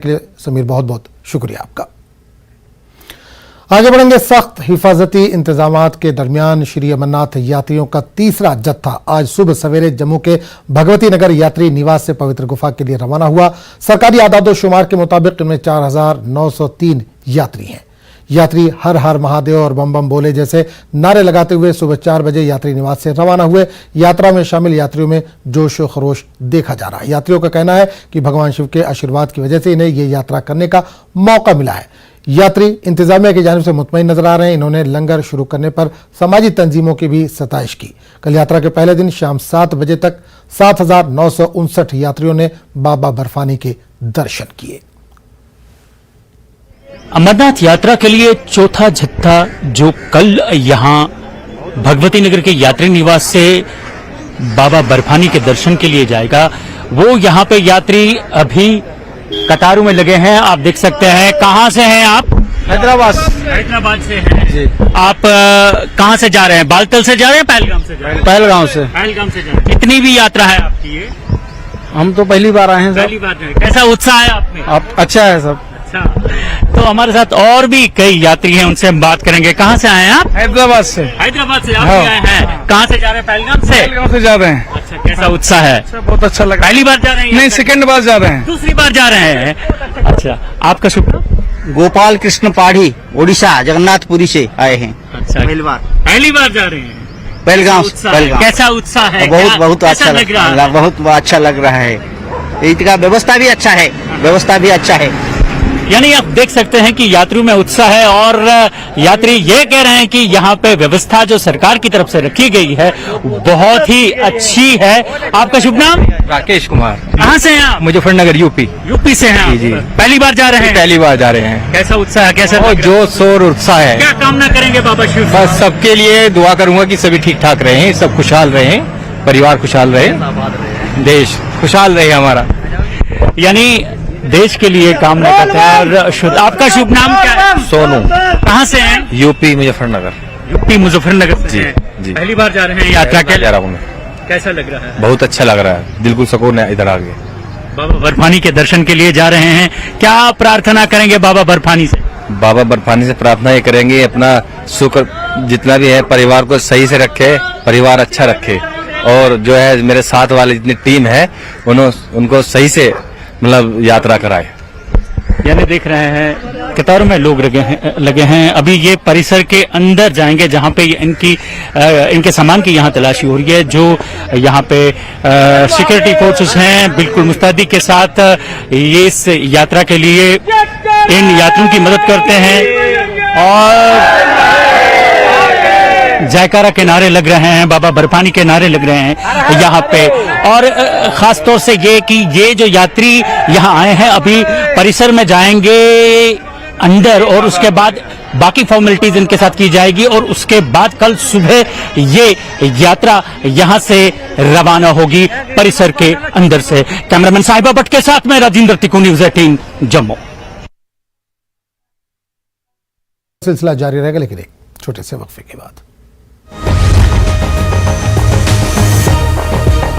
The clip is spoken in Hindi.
के लिए समीर बहुत बहुत शुक्रिया आपका। आगे बढ़ेंगे। सख्त हिफाजती इंतजामात के दरमियान श्री अमरनाथ यात्रियों का तीसरा जत्था आज सुबह सवेरे जम्मू के भगवती नगर यात्री निवास से पवित्र गुफा के लिए रवाना हुआ। सरकारी आदादोशुमार के मुताबिक इनमें 4903 यात्री हैं। यात्री हर हर महादेव और बम बम बोले जैसे नारे लगाते हुए सुबह 4 बजे यात्री निवास से रवाना हुए। यात्रा में शामिल यात्रियों में जोश व खरोश देखा जा रहा है। यात्रियों का कहना है कि भगवान शिव के आशीर्वाद की वजह से इन्हें ये यात्रा करने का मौका मिला है। यात्री इंतजामिया की जानिब से मुतमईन नजर आ रहे हैं। इन्होंने लंगर शुरू करने पर समाजी तंजीमों की भी सताइश की। कल यात्रा के पहले दिन शाम 7 बजे तक 7959 यात्रियों ने बाबा बर्फानी के दर्शन किए। अमरनाथ यात्रा के लिए चौथा जत्था जो कल यहां भगवती नगर के यात्री निवास से बाबा बर्फानी के दर्शन के लिए जाएगा, वो यहां पे यात्री अभी कतारों में लगे हैं। आप देख सकते हैं। कहां से हैं आप? हैदराबाद से हैं जी। आप कहां से जा रहे हैं? बालतल से जा रहे हैं, पहलगाम से जा रहे हैं? पहलगाम से जा रहे हैं। कितनी भी यात्रा है आपकी ये? हम तो पहली बार आए हैं सर। पहली बार है। कैसा उत्साह है आप में? आप अच्छा है सब। तो हमारे साथ और भी कई यात्री हैं, उनसे हम बात करेंगे। कहाँ से आए हैं आप? हैदराबाद से। हैदराबाद से आप भी आए हैं? कहाँ से जा रहे हैं? पहलगाम से। पहलगाम से जा रहे हैं। अच्छा, कैसा उत्साह है? बहुत अच्छा लगा। पहली बार जा रहे हैं? नहीं, सेकंड बार जा रहे हैं। दूसरी बार जा रहे हैं। अच्छा, आपका शुभ नाम? गोपाल कृष्ण पाढ़ी, ओडिशा जगन्नाथपुरी से आए हैं। अच्छा, पहली बार जा रहे हैं। पहलगाम। कैसा उत्साह है? बहुत अच्छा लग रहा है। बहुत अच्छा लग रहा है। इसका व्यवस्था भी अच्छा है। यानी आप देख सकते हैं कि यात्रियों में उत्साह है और यात्री ये कह रहे हैं कि यहाँ पे व्यवस्था जो सरकार की तरफ से रखी गई है बहुत ही अच्छी है। आपका शुभ नाम? राकेश कुमार। कहाँ से हैं आप? मुजफ्फरनगर यूपी से हैं? जी। पहली बार जा रहे हैं? पहली बार जा रहे हैं। कैसा उत्साह है? कैसा जोश और उत्साह है। क्या कामना करेंगे बाबा शिव? बस सबके लिए दुआ करूंगा कि सभी ठीक ठाक रहे, सब खुशहाल रहे, परिवार खुशहाल रहे, देश खुशहाल रहे हमारा। यानी देश के लिए कामना करते हैं। और आपका शुभ नाम क्या है? सोनू। कहाँ से हैं? यूपी मुजफ्फरनगर। यूपी मुजफ्फरनगर से हैं? जी। पहली बार जा रहे हैं यात्रा के? जा रहा हूँ मैं। कैसा लग रहा है? बहुत अच्छा लग रहा है, दिल को सुकून है इधर आगे। बाबा बर्फानी के दर्शन के लिए जा रहे हैं, क्या प्रार्थना करेंगे बाबा बर्फानी से? बाबा बर्फानी से प्रार्थना ये करेंगे अपना सुख जितना भी है परिवार को सही से रखे, परिवार अच्छा रखे, और जो है मेरे साथ वाले जितनी टीम है उनको सही से मतलब यात्रा कराए। यानी देख रहे हैं कतारों में लोग लगे हैं। अभी ये परिसर के अंदर जाएंगे जहां पे इनके सामान की यहां तलाशी हो रही है। जो यहां पे सिक्योरिटी फोर्सेस हैं बिल्कुल मुस्तैदी के साथ ये इस यात्रा के लिए इन यात्रियों की मदद करते हैं और जयकारा के नारे लग रहे हैं, बाबा बर्फानी के नारे लग रहे हैं यहाँ पे। और खास तौर से ये कि ये जो यात्री यहाँ आए हैं अभी परिसर में जाएंगे अंदर और उसके बाद बाकी फॉर्मेलिटीज इनके साथ की जाएगी और उसके बाद कल सुबह ये यात्रा यहाँ से रवाना होगी परिसर के अंदर से। कैमरामैन साहिबा भट्ट के साथ में राजेंद्र तिकू, न्यूज़ 18 जम्मू। सिलसिला जारी रहेगा लेकिन एक छोटे से वक्फे के बाद।